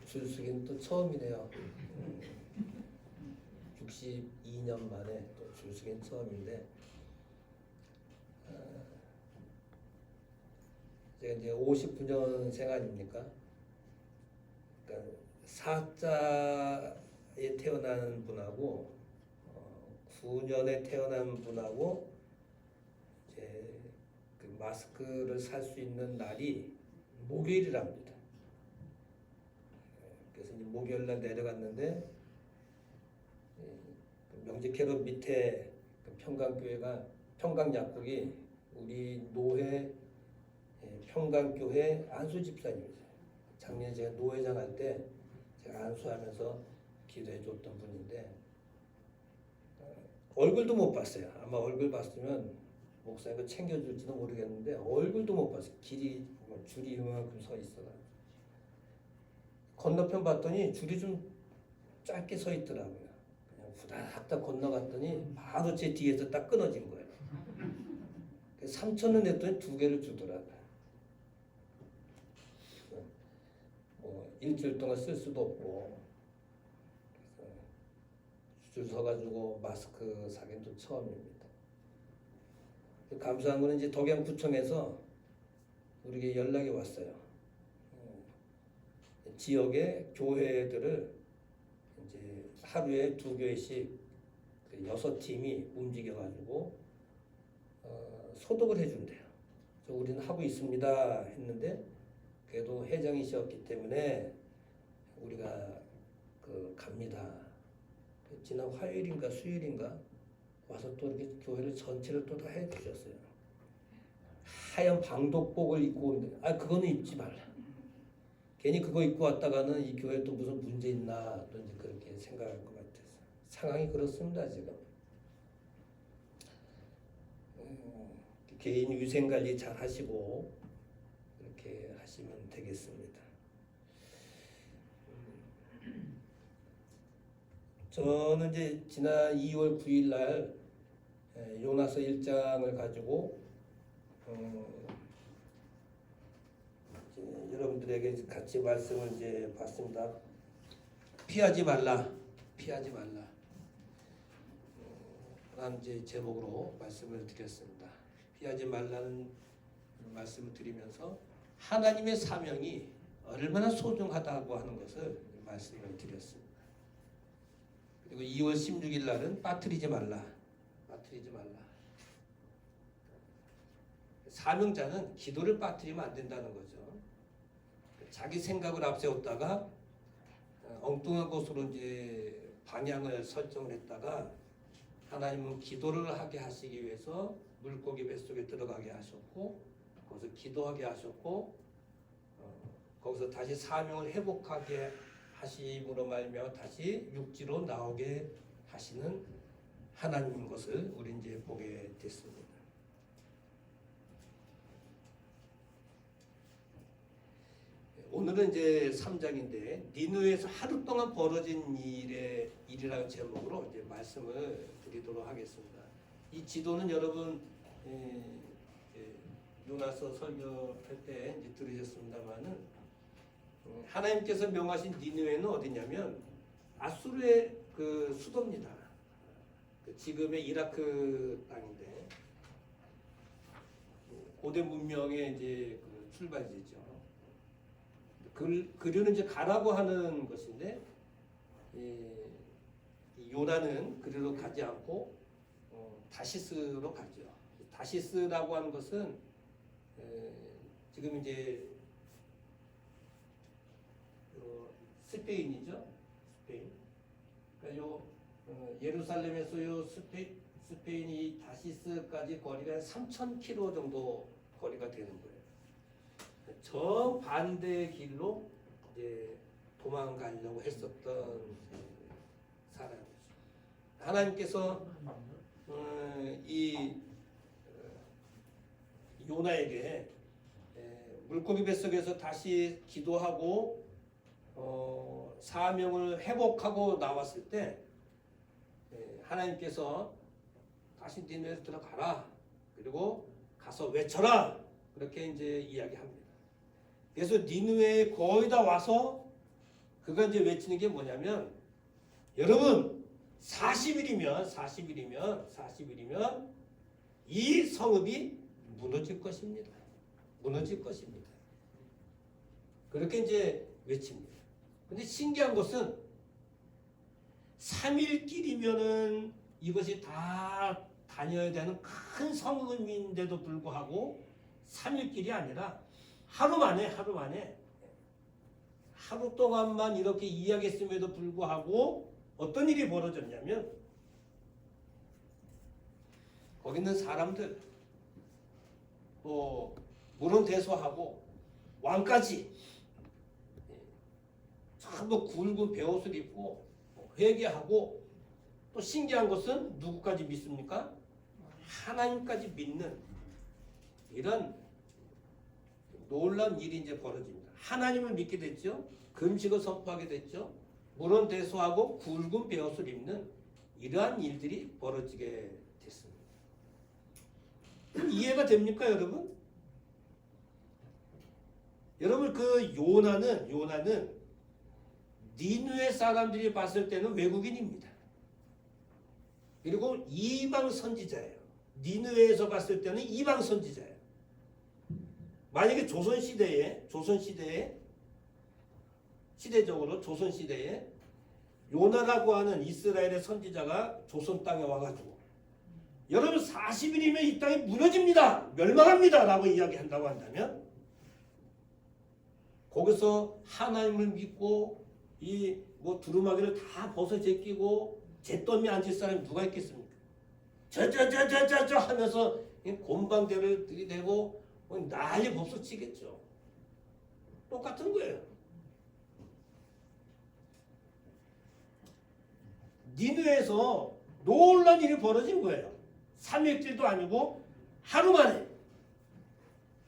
줄서기는 또 처음이네요. 62년 만에 또 줄서기는 처음인데 제가 이제 59년생 아닙니까? 그러니까 사자에 태어난 분하고 9년에 태어난 분하고 이제 그 마스크를 살 수 있는 날이 목요일이랍니다. 그래서 이제 목요일 날 내려갔는데 명지 캐롯 밑에 그 평강교회가 평강약국이 우리 노회 평강교회 안수 집사님이세요. 작년에 제가 노회장 할 때 제가 안수하면서 기도해 줬던 분인데 얼굴도 못 봤어요. 아마 얼굴 봤으면 목사님이 챙겨줄지도 모르겠는데 얼굴도 못 봤어요. 줄이 이만큼 서 있어요. 건너편 봤더니 줄이 좀 짧게 서 있더라고요. 그냥 후다닥 건너갔더니 바로 제 뒤에서 딱 끊어진 거예요. 3,000원 냈더니 2개를 주더라고요. 일주일 동안 쓸 수도 없고 줄 서가지고 마스크 사긴 또 처음입니다. 감사한 거는 이제 덕양구청에서 우리에게 연락이 왔어요. 지역의 교회들을 이제 하루에 2교회씩 6팀이 움직여가지고 소독을 해준대요. 우리는 하고 있습니다 했는데 그래도 회장이셨기 때문에 우리가 갑니다. 지난 화요일인가 수요일인가 와서 또 이렇게 교회를 전체를 또 다 해주셨어요. 하얀 방독복을 입고 오는데 그거는 입지 말라. 괜히 그거 입고 왔다가는 이 교회 또 무슨 문제 있나 또 이제 그렇게 생각할 것 같아서 상황이 그렇습니다 지금. 개인 위생 관리 잘 하시고 그렇게 하시면 되겠습니다. 저는 이제 지난 2월 9일 날 요나서 1장을 가지고 여러분들에게 같이 말씀을 이제 봤습니다. 피하지 말라, 피하지 말라. 라는 이제 제목으로 말씀을 드렸습니다. 피하지 말라는 말씀을 드리면서 하나님의 사명이 얼마나 소중하다고 하는 것을 말씀을 드렸습니다. 그리고 2월 16일 날은 빠뜨리지 말라, 빠뜨리지 말라. 사명자는 기도를 빠뜨리면 안 된다는 거죠. 자기 생각을 앞세웠다가 엉뚱한 곳으로 이제 방향을 설정을 했다가 하나님은 기도를 하게 하시기 위해서 물고기 뱃속에 들어가게 하셨고 거기서 기도하게 하셨고 거기서 다시 사명을 회복하게 하심으로 말미암아 다시 육지로 나오게 하시는 하나님인 것을 우리 이제 보게 됐습니다. 오늘은 이제 3장인데 니느웨에서 하루 동안 벌어진 일이라는 제목으로 이제 말씀을 드리도록 하겠습니다. 이 지도는 여러분 요나서 설교할 때 이제 들으셨습니다만은 하나님께서 명하신 니느웨는 어디냐면 아수르의 그 수도입니다. 지금의 이라크 땅인데 고대 문명의 이제 그 출발지죠. 그리는 이제 가라고 하는 것인데 요나는 그리로 가지 않고 다시스로 가죠. 다시스라고 하는 것은 지금 이제 스페인이죠. 스페인. 그러니까 예루살렘에서 스페인이 다시스까지 거리가 3,000km 정도 거리가 되는 거예요. 저 반대 길로 이제 도망가려고 했었던 사람이죠. 하나님께서 이 요나에게 물고기 뱃속에서 다시 기도하고 사명을 회복하고 나왔을 때 하나님께서 다시 니느웨로 들어가라. 그리고 가서 외쳐라. 그렇게 이제 이야기합니다. 그래서 니느웨에 거의 다 와서 그가 이제 외치는 게 뭐냐면 여러분 40일이면 이 성읍이 무너질 것입니다. 무너질 것입니다. 그렇게 이제 외칩니다. 근데 신기한 것은 3일길이면은 이것이 다 다녀야 되는 큰 성읍인데도 불구하고 3일길이 아니라 하루 만에 하루 동안만 이렇게 이야기했음에도 불구하고 어떤 일이 벌어졌냐면 거기 있는 사람들 문헌대소하고 왕까지 전부 굵은 베옷을 입고 회개하고 또 신기한 것은 누구까지 믿습니까? 하나님까지 믿는 이런 놀라운 일이 이제 벌어집니다. 하나님을 믿게 됐죠. 금식을 선포하게 됐죠. 문헌대소하고 굵은 베옷을 입는 이러한 일들이 벌어지게 됐습니다. 이해가 됩니까, 여러분? 여러분 그 요나는 니느웨 사람들이 봤을 때는 외국인입니다. 그리고 이방 선지자예요. 니느웨에서 봤을 때는 이방 선지자예요. 만약에 시대적으로 조선 시대에 요나라고 하는 이스라엘의 선지자가 조선 땅에 와가지고 여러분 40일이면 이 땅이 무너집니다. 멸망합니다. 라고 이야기한다고 한다면 거기서 하나님을 믿고 이 두루마기를 다 벗어 제끼고 잿더미에 앉을 사람이 누가 있겠습니까? 저 하면서 곰방대를 들이대고 난리 법석 치겠죠. 똑같은 거예요. 니느웨에서 놀라운 일이 벌어진 거예요. 3일길도 아니고 하루 만에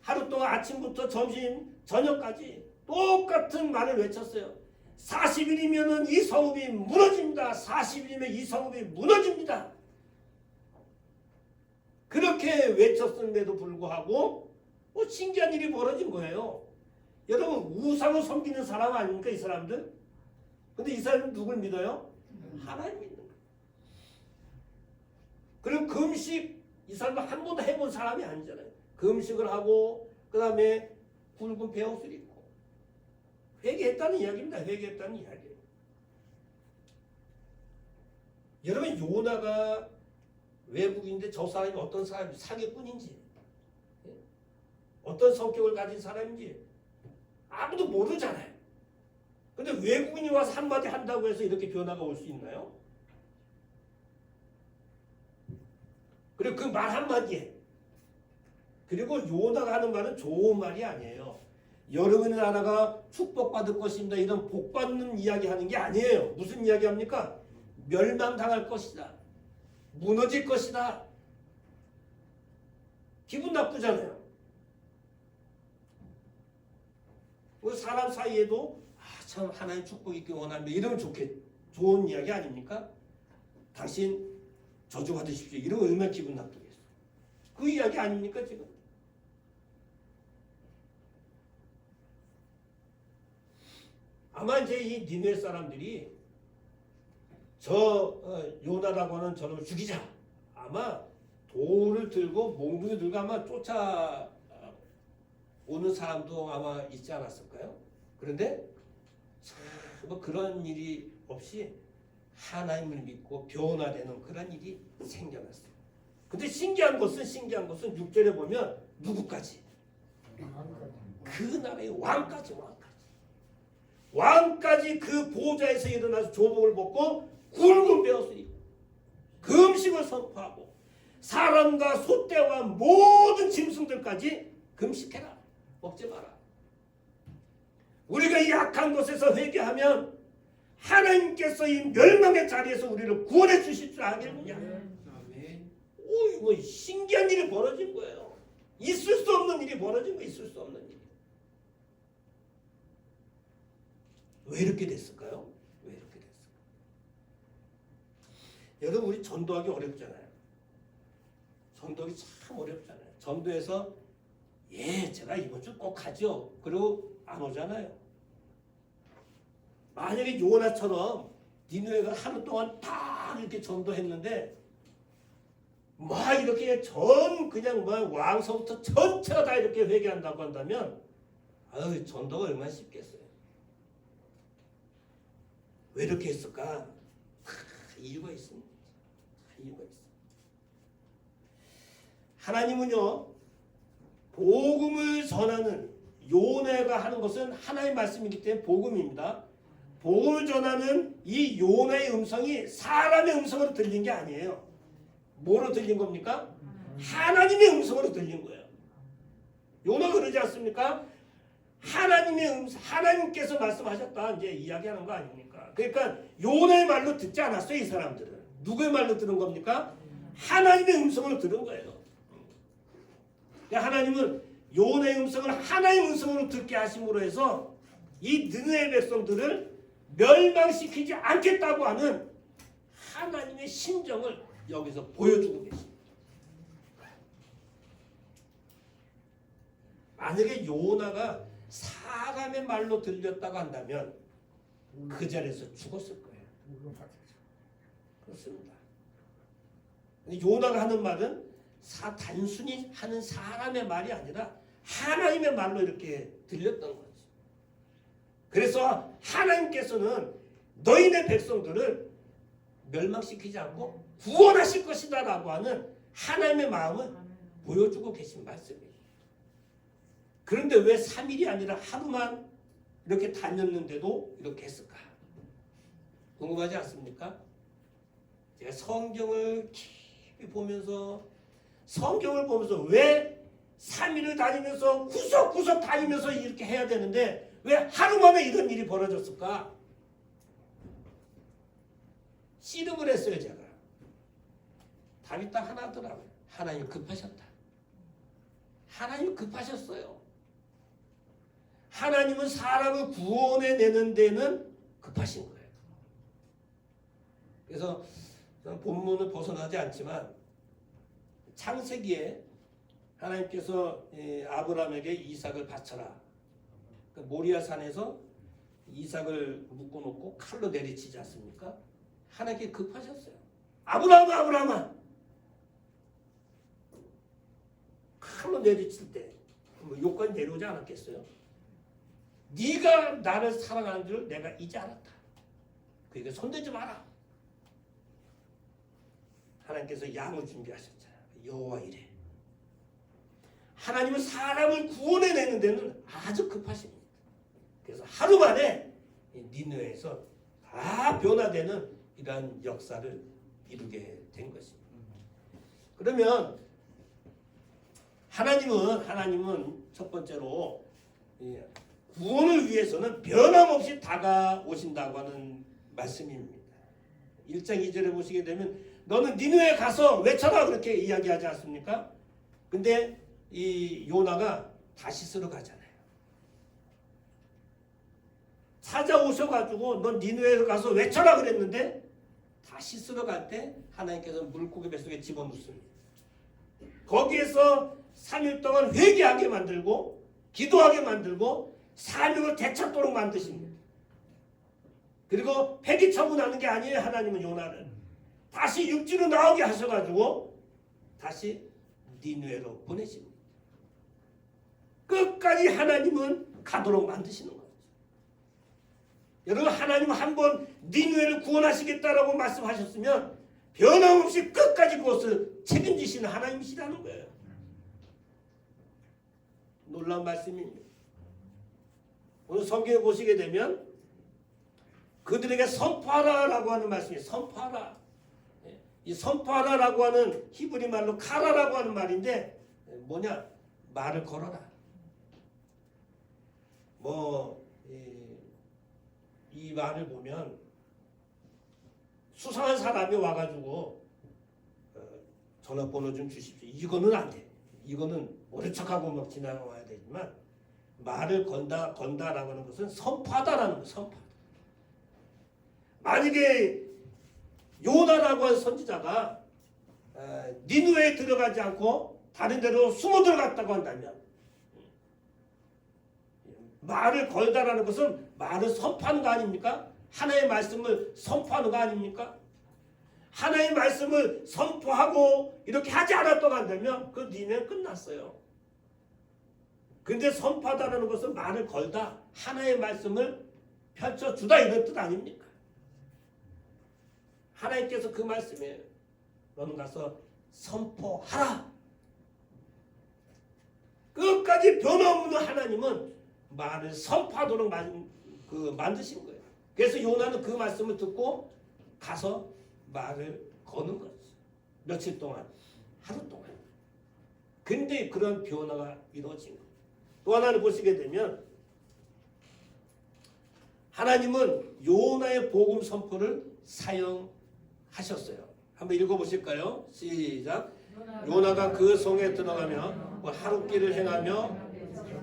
하루 동안 아침부터 점심 저녁까지 똑같은 말을 외쳤어요. 40일이면 이 성읍이 무너집니다. 40일이면 이 성읍이 무너집니다. 그렇게 외쳤음에도 불구하고 신기한 일이 벌어진 거예요. 여러분 우상을 섬기는 사람 아닙니까 이 사람들? 근데 이 사람은 누굴 믿어요? 하나님 믿는 거예요. 그리고 금식 이 사람은 한 번도 해본 사람이 아니잖아요. 금식을 하고 그 다음에 굵은 베옷을 입고 회개했다는 이야기입니다. 회개했다는 이야기예요. 여러분 요나가 외국인인데 저 사람이 어떤 사람인지 사기꾼인지 어떤 성격을 가진 사람인지 아무도 모르잖아요. 근데 외국인이 와서 한마디 한다고 해서 이렇게 변화가 올 수 있나요? 그리고 그 말 한마디에 그리고 요나가 하는 말은 좋은 말이 아니에요. 여러분의 나라가 축복받을 것입니다. 이런 복받는 이야기 하는 게 아니에요. 무슨 이야기 합니까? 멸망당할 것이다. 무너질 것이다. 기분 나쁘잖아요. 사람 사이에도 참 하나님 축복 있기 원합니다. 이러면 좋은 이야기 아닙니까? 당신 저주 받으십시오. 이러면 얼마나 기분 나쁘겠어요. 그 이야기 아닙니까 지금? 아마 이제 이 니느웨 사람들이 요나라고 하는 저놈을 죽이자. 아마 돌을 들고 몽둥이 들고 아마 쫓아오는 사람도 아마 있지 않았을까요? 그런데 그런 일이 없이 하나님을 믿고 변화되는 그런 일이 생겨났어요. 근데 신기한 것은 6절에 보면 누구까지? 그 나라의 왕까지 그 보좌에서 일어나서 조복을 벗고 굵은 베옷을 입고 금식을 선포하고 사람과 소떼와 모든 짐승들까지 금식해라. 먹지 마라. 우리가 이 악한 것에서 회개하면 하나님께서 이 멸망의 자리에서 우리를 구원해 주실 줄 알겠느냐. 오, 신기한 일이 벌어진 거예요. 있을 수 없는 일이 벌어진 거예요. 있을 수 없는 일이. 왜 이렇게 됐을까요? 왜 이렇게 됐을까요? 여러분 우리 전도하기 어렵잖아요. 전도하기 참 어렵잖아요. 전도해서 제가 이번 주 꼭 가죠. 그리고 안 오잖아요. 만약에 요나처럼 니느웨가 하루 동안 딱 이렇게 전도했는데 막 이렇게 그냥 뭐 왕서부터 전체가 다 이렇게 회개한다고 한다면 아유 전도가 얼마나 쉽겠어요. 왜 이렇게 했을까? 이유가 있습니다. 이유가 있어요. 하나님은요 복음을 전하는 요나가 하는 것은 하나님의 말씀이기 때문에 복음입니다. 복음을 전하는 이 요나의 음성이 사람의 음성으로 들린 게 아니에요. 뭐로 들린 겁니까? 하나님의 음성으로 들린 거예요. 요나가 그러지 않습니까? 하나님께서 말씀하셨다 이제 이야기하는 거 아닙니까? 그러니까 요나의 말로 듣지 않았어요. 이 사람들은 누구의 말로 들은 겁니까? 하나님의 음성으로 들은 거예요. 하나님은 요나의 음성을 하나님의 음성으로 듣게 하심으로 해서 이 느느웨 백성들을 멸망시키지 않겠다고 하는 하나님의 심정을 여기서 보여주고 계십니다. 만약에 요나가 사람의 말로 들렸다고 한다면 그 자리에서 죽었을 거예요. 그렇습니다. 요나가 하는 말은 단순히 하는 사람의 말이 아니라 하나님의 말로 이렇게 들렸던 거죠. 그래서 하나님께서는 너희네 백성들을 멸망시키지 않고 구원하실 것이다 라고 하는 하나님의 마음을 보여주고 계신 말씀이에요. 그런데 왜 3일이 아니라 하루만 이렇게 다녔는데도 이렇게 했을까? 궁금하지 않습니까? 제가 성경을 깊이 보면서 왜 3일을 다니면서 구석구석 다니면서 이렇게 해야 되는데 왜 하루 만에 이런 일이 벌어졌을까? 씨름을 했어요. 제가 답이 딱 하나 하더라고요. 하나님 급하셨다. 하나님 급하셨어요. 하나님은 사람을 구원해내는 데는 급하신 거예요. 그래서 본문을 벗어나지 않지만 창세기에 하나님께서 아브라함에게 이삭을 바쳐라. 모리아 산에서 이삭을 묶어놓고 칼로 내리치지 않습니까? 하나님께 급하셨어요. 아브라함아 칼로 내리칠 때 요까지 내려오지 않았겠어요? 네가 나를 사랑하는 줄 내가 이제 알았다. 그러니까 손대지 마라. 하나님께서 양을 준비하셨잖아요. 여호와 이레. 하나님은 사람을 구원해내는 데는 아주 급하십니다. 그래서 하루 만에 니느웨에서 다 변화되는 이러한 역사를 이루게 된 것입니다. 그러면 하나님은 첫 번째로 구원을 위해서는 변함없이 다가오신다고 하는 말씀입니다. 1장 2절에 보시게 되면 너는 니느웨에 가서 외쳐라 그렇게 이야기하지 않습니까? 근데 이 요나가 다시스로 가잖아요. 찾아오셔가지고 넌 니느웨에 가서 외쳐라 그랬는데 다시스로 갈 때 하나님께서 물고기 뱃속에 집어넣습니다. 거기에서 3일 동안 회개하게 만들고 기도하게 만들고 사명을 되찾도록 만드십니다. 그리고 폐기 처분하는 게 아니에요. 하나님은 요나를 다시 육지로 나오게 하셔가지고 다시 니느웨로 보내십니다. 끝까지 하나님은 가도록 만드시는 거죠. 여러분 하나님은 한번 니느웨를 구원하시겠다라고 말씀하셨으면 변함없이 끝까지 그것을 책임지시는 하나님이시라는 거예요. 놀라운 말씀입니다. 오늘 성경에 보시게 되면 그들에게 선포하라라고 하는 말씀이 선포하라. 이 선포하라라고 하는 히브리 말로 카라라고 하는 말인데 뭐냐? 말을 걸어라. 이 말을 보면 수상한 사람이 와가지고 전화번호 좀 주십시오. 이거는 안 돼. 이거는 모른 척하고 막 지나가야 되지만 말을 건다라고 하는 것은 선포하다라는 거예요. 선포하다. 만약에 요나라고 하는 선지자가 니느웨에 들어가지 않고 다른 데로 숨어 들어갔다고 한다면 말을 걸다라는 것은 말을 선포하는 거 아닙니까? 하나의 말씀을 선포하는 거 아닙니까? 하나의 말씀을 선포하고 이렇게 하지 않았다고 한다면 그 니는 끝났어요. 근데 선포하다라는 것은 말을 걸다, 하나의 말씀을 펼쳐주다 이런 뜻 아닙니까? 하나님께서 그 말씀에 너는 가서 선포하라. 끝까지 변함없는 하나님은 말을 선포하도록 만드신 거예요. 그래서 요나는 그 말씀을 듣고 가서 말을 거는 거죠. 며칠 동안, 하루 동안. 근데 그런 변화가 이루어진 거예요. 또 하나를 보시게 되면 하나님은 요나의 복음 선포를 사용하셨어요. 한번 읽어보실까요? 시작. 요나가 그 성에 들어가며 하룻길을 행하며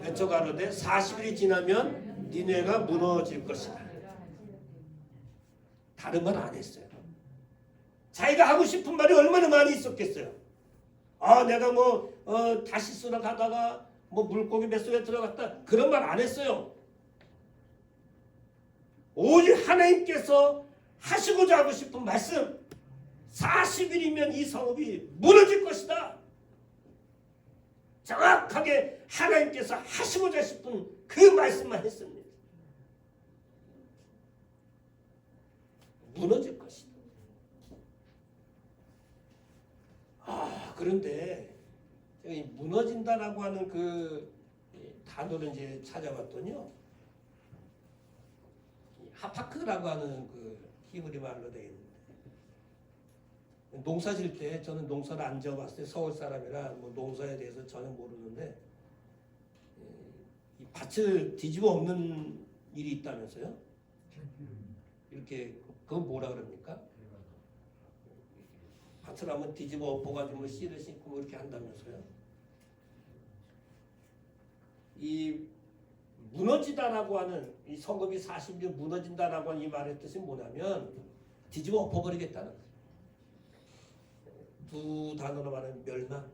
외쳐가로되 40일이 지나면 니네가 무너질 것이다. 다른 말 안 했어요. 자기가 하고 싶은 말이 얼마나 많이 있었겠어요. 내가 다시스나 가다가 물고기 뱃속에 들어갔다 그런 말 안 했어요. 오직 하나님께서 하시고자 하고 싶은 말씀, 40일이면 이 성읍이 무너질 것이다. 정확하게 하나님께서 하시고자 싶은 그 말씀만 했습니다. 무너질 것이다. 그런데 무너진다라고 하는 그 단어를 이제 찾아봤더니요, 하파크라고 하는 그 히브리 말로 되어 있는데, 농사 질 때 저는 농사를 안 지어봤어요. 서울 사람이라 농사에 대해서 전혀 모르는데 이 밭을 뒤집어 엎는 일이 있다면서요? 이렇게 그거 뭐라 그럽니까? 밭을 한번 뒤집어 엎어가지고 씨를 심고 이렇게 한다면서요? 이 무너지다라고 하는 이 성읍이 40년 무너진다라고 하는 이 말의 뜻이 뭐냐면 뒤집어 엎어버리겠다는 거예요. 두 단어로 말하면 멸망,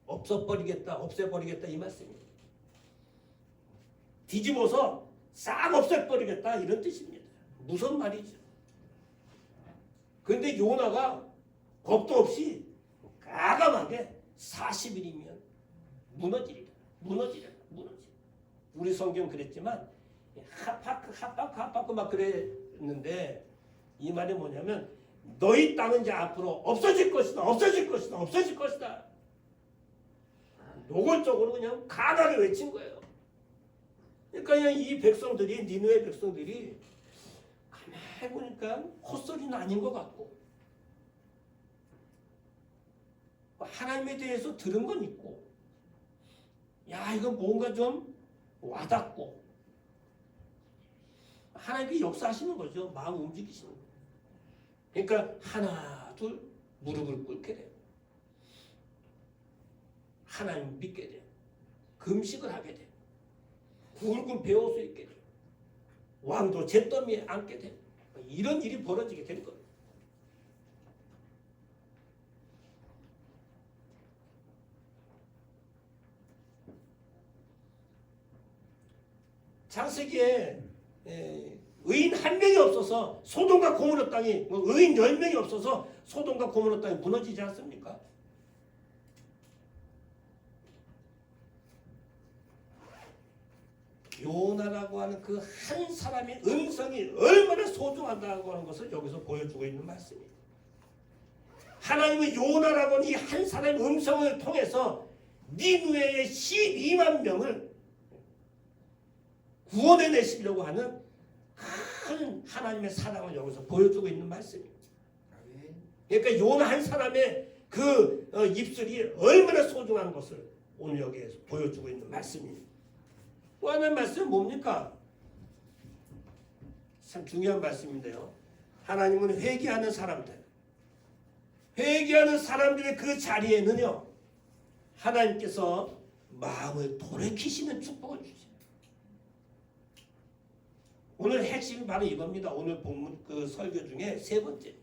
없애버리겠다, 없애버리겠다 이 말씀입니다. 뒤집어서 싹 없애버리겠다 이런 뜻입니다. 무슨 말이죠? 그런데 요나가 겁도 없이 과감하게 40일이면 무너지리라. 우리 성경 그랬지만 하파크 막 그랬는데 이 말이 뭐냐면 너희 땅은 이제 앞으로 없어질 것이다. 노골적으로 그냥 가나를 외친 거예요. 그러니까 그냥 이 백성들이, 니느웨 백성들이 가만히 보니까 헛소리는 아닌 것 같고 하나님에 대해서 들은 건 있고, 야 이거 뭔가 좀 와닿고 하나님이 역사하시는 거죠. 마음 움직이시는 거예요. 그러니까 하나 둘 무릎을 꿇게 돼요. 하나님 믿게 돼요. 금식을 하게 돼요. 굵은 배울 수 있게 돼요. 왕도 잿더미에 앉게 돼요. 이런 일이 벌어지게 된 거예요. 창세기에 의인 한 명이 없어서 소돔과 고모라 땅이, 의인 10명이 없어서 소돔과 고모라 땅이 무너지지 않습니까? 요나라고 하는 그 한 사람의 음성이 얼마나 소중하다고 하는 것을 여기서 보여주고 있는 말씀이에요. 하나님은 요나라고 하는 이 한 사람의 음성을 통해서 니느웨의 12만 명을 구원해내시려고 하는 큰 하나님의 사랑을 여기서 보여주고 있는 말씀입니다. 그러니까 요나 한 사람의 그 입술이 얼마나 소중한 것을 오늘 여기에서 보여주고 있는 말씀입니다. 또 하나의 말씀은 뭡니까? 참 중요한 말씀인데요. 하나님은 회개하는 사람들의 그 자리에는요, 하나님께서 마음을 돌이키시는 축복을 주세요. 오늘 핵심이 바로 이겁니다. 오늘 본문 그 설교 중에 세 번째,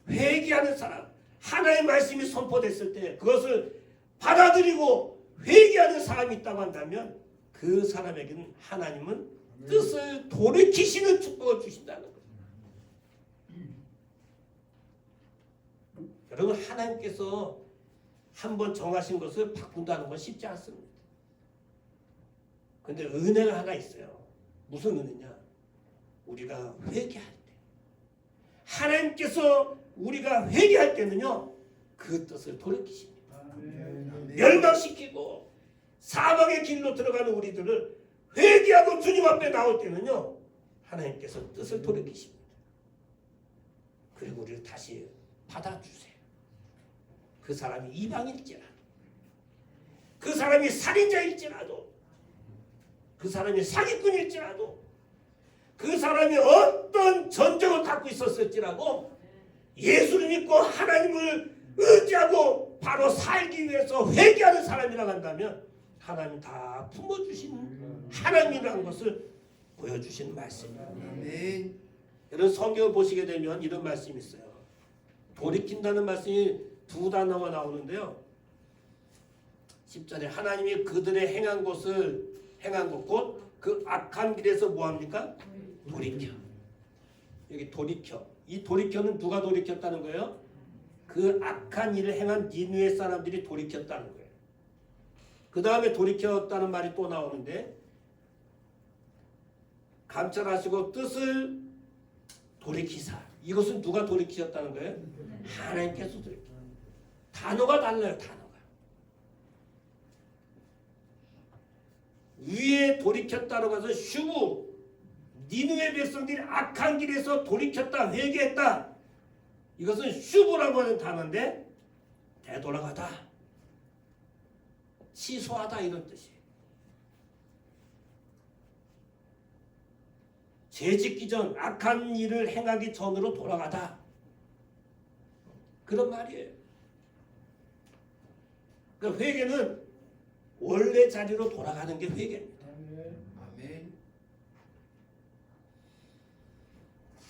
회개하는 사람, 하나의 말씀이 선포됐을 때 그것을 받아들이고 회개하는 사람이 있다고 한다면 그 사람에게는 하나님은 뜻을 돌이키시는 축복을 주신다는 거예요. 여러분, 하나님께서 한번 정하신 것을 바꾼다는 건 쉽지 않습니다. 그런데 은혜가 하나 있어요. 무슨 은혜냐? 우리가 회개할 때, 하나님께서 우리가 회개할 때는요, 그 뜻을 돌이키십니다. 멸망시키고 사망의 길로 들어가는 우리들을 회개하고 주님 앞에 나올 때는요, 하나님께서 뜻을 돌이키십니다. 그리고 우리를 다시 받아주세요. 그 사람이 이방일지라도, 그 사람이 살인자일지라도, 그 사람이 사기꾼일지라도, 그 사람이 어떤 전적을 갖고 있었을지라도 예수를 믿고 하나님을 의지하고 바로 살기 위해서 회개하는 사람이라고 한다면 하나님 다 품어주신 하나님이라는 것을 보여주시는 말씀입니다. 여러분, 성경을 보시게 되면 이런 말씀이 있어요. 돌이킨다는 말씀이 두 단어가 나오는데요. 10절에 하나님이 그들의 행한 것 곧 그 악한 길에서 뭐합니까? 돌이켜. 여기 돌이켜. 이 돌이켜는 누가 돌이켰다는 거예요? 그 악한 일을 행한 니느웨 사람들이 돌이켰다는 거예요. 그 다음에 돌이켰다는 말이 또 나오는데, 감찰하시고 뜻을 돌이키사. 이것은 누가 돌이키셨다는 거예요? 하나님께서 돌이켜. 단어가 달라요. 단어가. 위에 돌이켰다고 해서 슈브, 니느웨 백성들이 악한 길에서 돌이켰다, 회개했다. 이것은 슈브라고 하는 단어인데 되돌아가다, 취소하다 이런 뜻이에요. 죄짓기 전, 악한 일을 행하기 전으로 돌아가다, 그런 말이에요. 그러니까 회개는 원래 자리로 돌아가는 게 회개입니다. 아멘.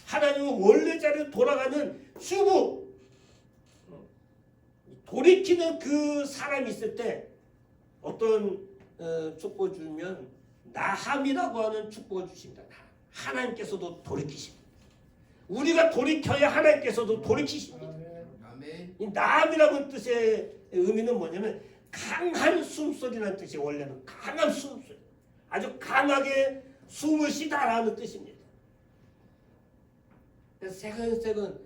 하나님은 원래 자리로 돌아가는 슈브, 돌이키는 그 사람이 있을 때 어떤 축복을 주면 나함이라고 하는 축복을 주십니다. 하나님께서도 돌이키십니다. 우리가 돌이켜야 하나님께서도 돌이키십니다. 아멘. 이 나함이라는 뜻의 의미는 뭐냐면 강한 숨소리라는 뜻이, 원래는 강한 숨소리, 아주 강하게 숨을 쉬다라는 뜻입니다. 새근새근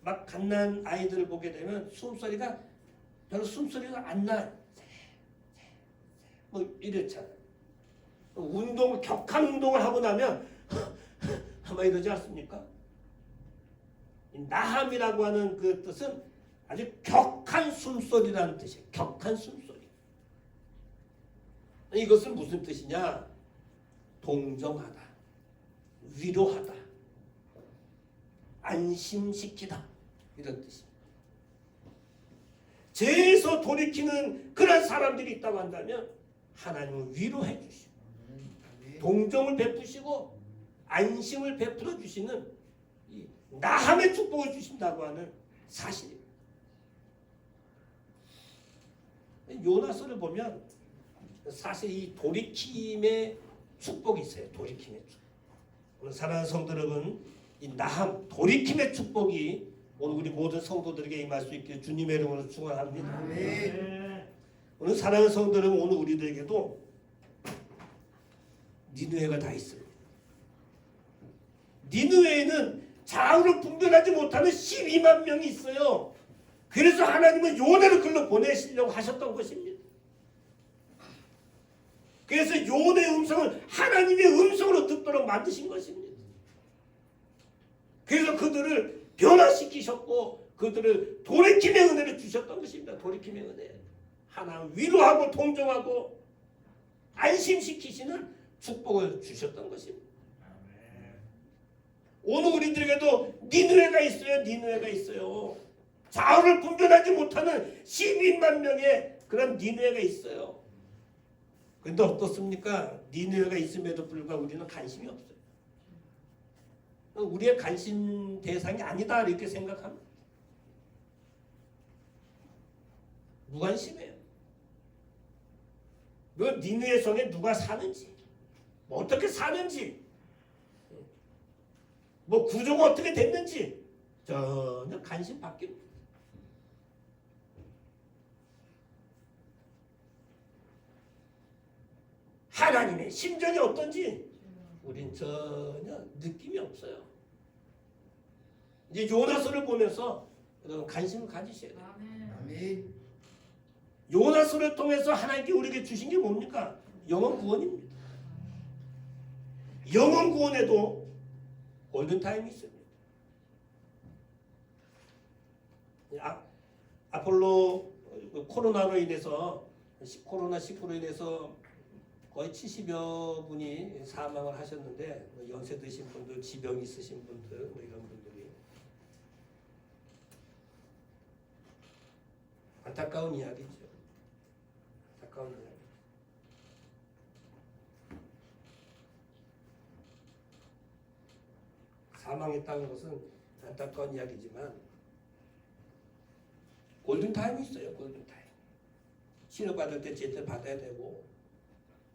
막 갓난 아이들을 보게 되면 숨소리가 별로 숨소리가 안 나. 뭐 이렇잖아요. 운동을, 격한 운동을 하고 나면 아마 이러지 않습니까? 나함이라고 하는 그 뜻은 아주 격한 숨소리라는 뜻이에요. 격한 숨소리. 이것은 무슨 뜻이냐? 동정하다, 위로하다, 안심시키다, 이런 뜻입니다. 죄에서 돌이키는 그런 사람들이 있다고 한다면 하나님은 위로해 주시고 동정을 베푸시고 안심을 베풀어 주시는 이 나함의 축복을 주신다고 하는 사실입니다. 요나서를 보면 사실 이 돌이킴의 축복이 있어요. 돌이킴의 축복. 오늘 사랑하는 성도 여러분, 이 나함, 돌이킴의 축복이 오늘 우리 모든 성도들에게 임할 수 있게 주님의 이름으로 축원합니다. 오늘 사랑하는 성도 여러분, 오늘 우리들에게도 니느웨가 다 있습니다. 니느웨에는 좌우를 분별하지 못하는 12만 명이 있어요. 그래서 하나님은 요나를 글로 보내시려고 하셨던 것입니다. 그래서 요나의 음성을 하나님의 음성으로 듣도록 만드신 것입니다. 그래서 그들을 변화시키셨고 그들을 돌이킴의 은혜를 주셨던 것입니다. 돌이킴의 은혜. 하나님 위로하고 동정하고 안심시키시는 축복을 주셨던 것입니다. 오늘 우리들에게도 니느웨가 있어요. 니느웨가 있어요. 좌우를 분별하지 못하는 12만 명의 그런 니느웨가 있어요. 그런데 어떻습니까? 니느웨가 있음에도 불구하고 우리는 관심이 없어요. 우리의 관심 대상이 아니다 이렇게 생각합니다. 무관심해요. 그 니느웨 성에 누가 사는지, 뭐 어떻게 사는지, 뭐 구조가 어떻게 됐는지 전혀 관심 밖에. 하나님의 심정이 어떤지 우린 전혀 느낌이 없어요. 이제 요나서를 보면서 여러분 관심을 가지셔야 돼요. 아멘. 요나서를 통해서 하나님께 우리에게 주신 게 뭡니까? 영혼 구원입니다. 영혼 구원에도 골든타임이 있습니다. 아폴로 코로나로 인해서 코로나19로 인해서 거의 70여 분이 사망을 하셨는데 연세 드신 분들, 지병 있으신 분들, 뭐 이런 분들이 안타까운 이야기죠. 안타까운 이야기. 사망했다는 것은 안타까운 이야기지만 골든타임이 있어요. 골든타임. 치료받을 때 제때 받아야 되고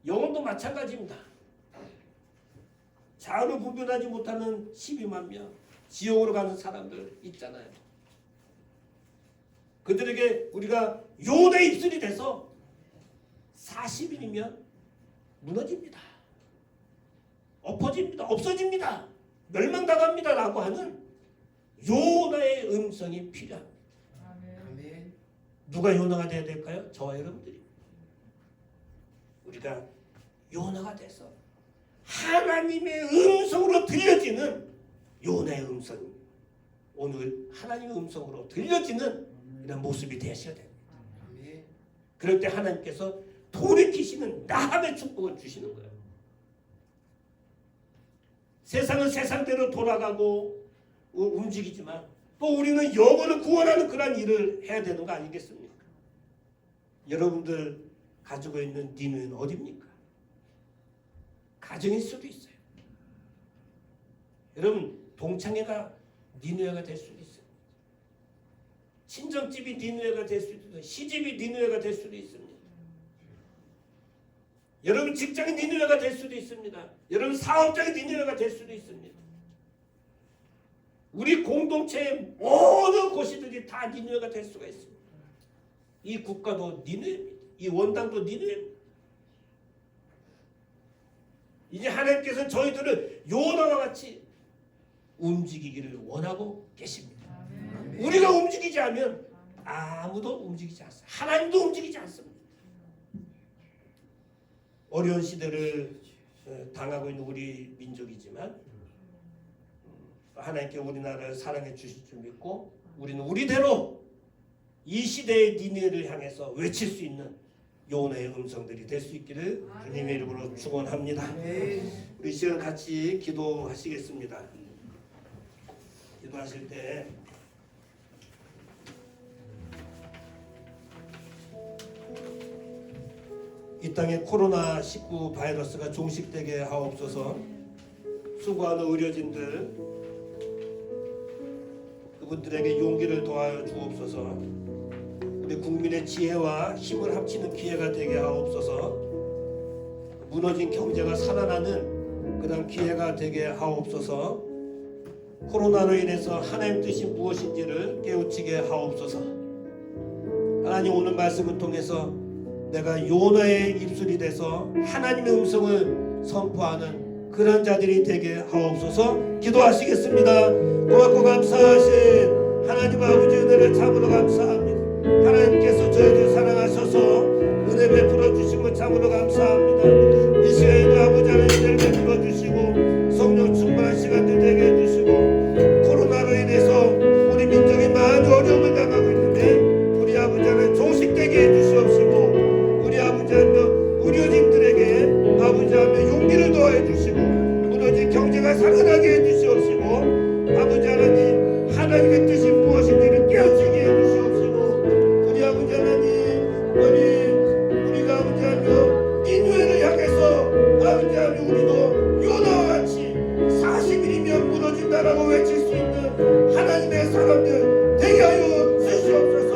영혼도 마찬가지입니다. 좌우를 구별하지 못하는 12만 명 지옥으로 가는 사람들 있잖아요. 그들에게 우리가 요나의 입술이 돼서 40일이면 무너집니다. 엎어집니다. 없어집니다. 멸망당합니다. 라고 하는 요나의 음성이 필요합니다. 아멘. 누가 요나가 돼야 될까요? 저와 여러분들이. 우리가 요나가 돼서 하나님의 음성으로 들려지는 요나의 음성, 오늘 하나님의 음성으로 들려지는 이런 모습이 되셔야 됩니다. 아멘. 그럴 때 하나님께서 돌이키시는 나함의 축복을 주시는 거예요. 세상은 세상대로 돌아가고 움직이지만 또 우리는 영혼을 구원하는 그런 일을 해야 되는 거 아니겠습니까? 여러분들 가지고 있는 니느웨는 어디입니까? 가정일 수도 있어요. 여러분 동창회가 니느웨가 될 수도 있어요. 친정집이 니느웨가 될 수도 있어요. 시집이 니느웨가 될 수도 있습니다. 여러분 직장이 니느웨가 될 수도 있습니다. 여러분 사업장이 니느웨가 될 수도 있습니다. 우리 공동체의 모든 곳이들이 다 니느웨가 될 수가 있습니다. 이 국가도 니느웨입니다. 이 원당도 니느웨입니다. 이제 하나님께서는 저희들을 요나와 같이 움직이기를 원하고 계십니다. 아멘. 우리가 움직이지 않으면 아무도 움직이지 않습니다. 하나님도 움직이지 않습니다. 어려운 시대를 당하고 있는 우리 민족이지만 하나님께 우리나라를 사랑해 주실 줄 믿고 우리는 우리대로 이 시대의 니느웨를 향해서 외칠 수 있는 요나의 음성들이 될 수 있기를 주님의 이름으로 축원합니다. 우리 시간 같이 기도하시겠습니다. 기도하실 때 이 땅에 코로나19 바이러스가 종식되게 하옵소서. 수고하는 의료진들 그분들에게 용기를 더하여 주옵소서. 우리 국민의 지혜와 힘을 합치는 기회가 되게 하옵소서. 무너진 경제가 살아나는 그런 기회가 되게 하옵소서. 코로나로 인해서 하나님 뜻이 무엇인지를 깨우치게 하옵소서. 하나님 오늘 말씀을 통해서 내가 요나의 입술이 돼서 하나님의 음성을 선포하는 그런 자들이 되게 하옵소서. 기도하시겠습니다. 고맙고 감사하신 하나님 아버지 은혜를 참으로 감사합니다. 하나님께서 저희를 사랑하셔서 은혜 베풀어 주신 것 참으로 감사합니다. 이 시간에도 아버지 하나님 은혜를 베풀어 주시고 성령 충만한 시간도 되게 해주시고 코로나로 인해서 우리 민족이 많은 어려움을 당하고 있는데 우리 아버지 하나님 종식되게 해주시옵시고 우리 아버지 하나님 의료진들에게 아버지 하나님 용기를 더해 주시고 무너진 경제가 살아나게 해주시옵시고 아버지 하나님 하나님의 뜻이 무엇인지를 깨우치게 해주시옵시고 우리 아버지 하나님 우리가 아버지 하나님 니느웨를 향해서 아버지 하나님 우리도 요나와 같이 40일이면 무너진다라고 외칠 수 있는 하나님의 사람들 되게 하여 주시옵소서.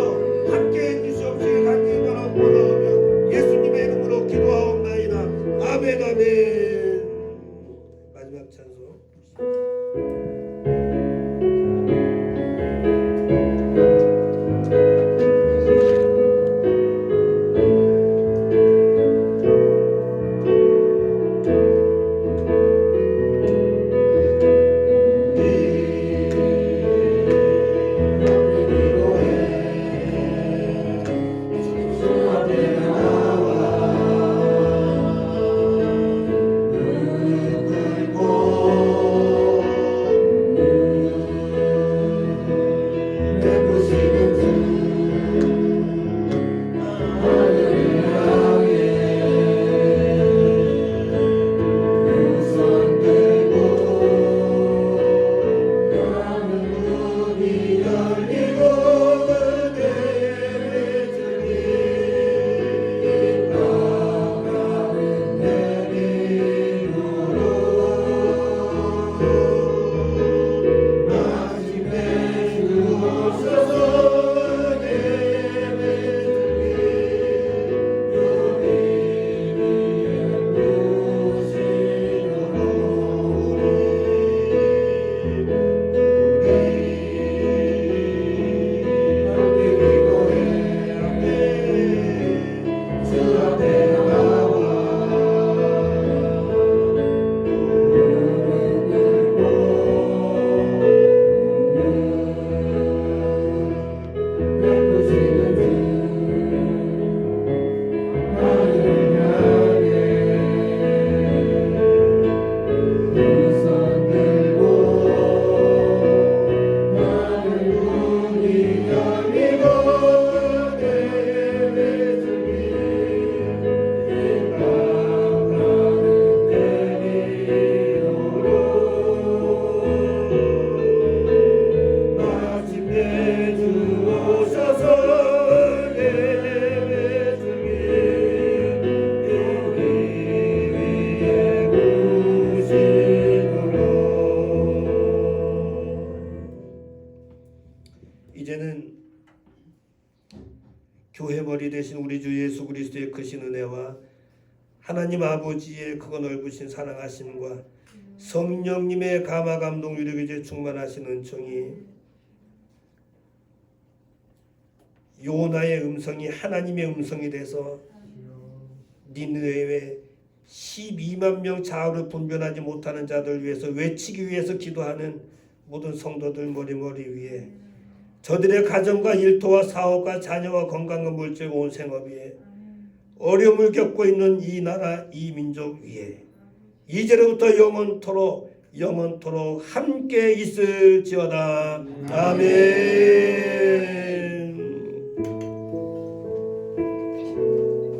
함께 해주시옵시고 간절히 원하오며 예수님의 이름으로 기도하옵소서. 아멘 아멘. 마지막 찬송. 이제는 교회 머리 되신 우리 주 예수 그리스도의 크신 은혜와 하나님 아버지의 크고 넓으신 사랑하심과 성령님의 감화 감동 유력이제 충만하신 은총이 요나의 음성이 하나님의 음성이 돼서 니느웨의 12만 명 좌우를 분별하지 못하는 자들 위해서 외치기 위해서 기도하는 모든 성도들 머리 위에 저들의 가정과 일터와 사업과 자녀와 건강과 물질 온 생업 위에 어려움을 겪고 있는 이 나라 이 민족 위에 이제로부터 영원토록 함께 있을지어다. 아멘.